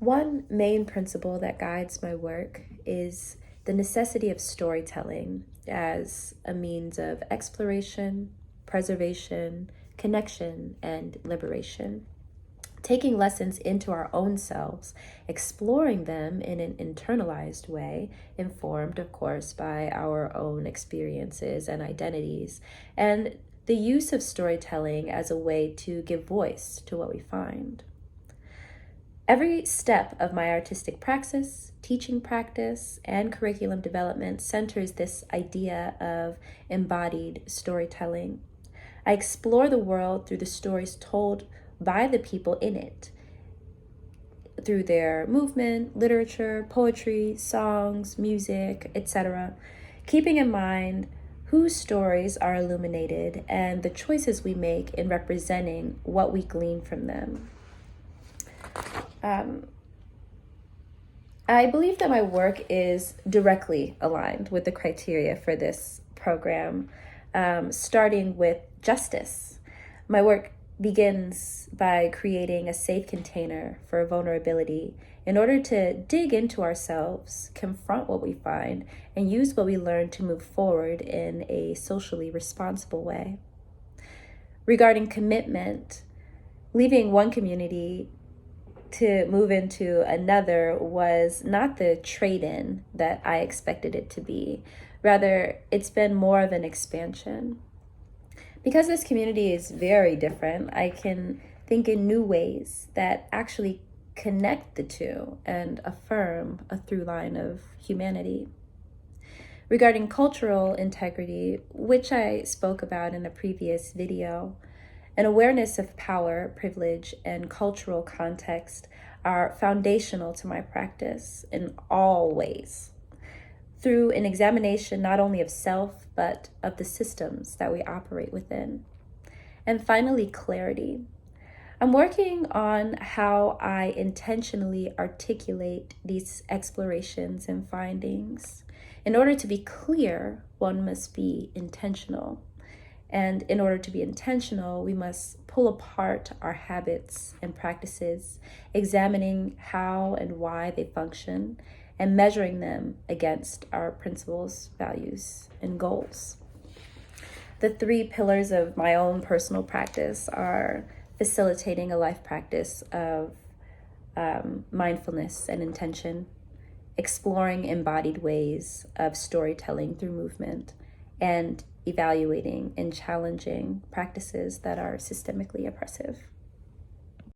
One main principle that guides my work is the necessity of storytelling as a means of exploration, preservation, connection, and liberation. Taking lessons into our own selves, exploring them in an internalized way, informed, of course, by our own experiences and identities, and the use of storytelling as a way to give voice to what we find. Every step of my artistic praxis, teaching practice, and curriculum development centers this idea of embodied storytelling. I explore the world through the stories told by the people in it, through their movement, literature, poetry, songs, music, etc., keeping in mind whose stories are illuminated and the choices we make in representing what we glean from them. I believe that my work is directly aligned with the criteria for this program, starting with justice. My work begins by creating a safe container for vulnerability in order to dig into ourselves, confront what we find, and use what we learn to move forward in a socially responsible way. Regarding commitment, leaving one community to move into another was not the trade-in that I expected it to be. Rather, it's been more of an expansion. Because this community is very different, I can think in new ways that actually connect the two and affirm a through line of humanity. Regarding cultural integrity, which I spoke about in a previous video, an awareness of power, privilege, and cultural context are foundational to my practice in all ways, through an examination not only of self, but of the systems that we operate within. And finally, clarity. I'm working on how I intentionally articulate these explorations and findings. In order to be clear, one must be intentional. And in order to be intentional, we must pull apart our habits and practices, examining how and why they function, and measuring them against our principles, values, and goals. The three pillars of my own personal practice are facilitating a life practice of mindfulness and intention, exploring embodied ways of storytelling through movement, and evaluating and challenging practices that are systemically oppressive.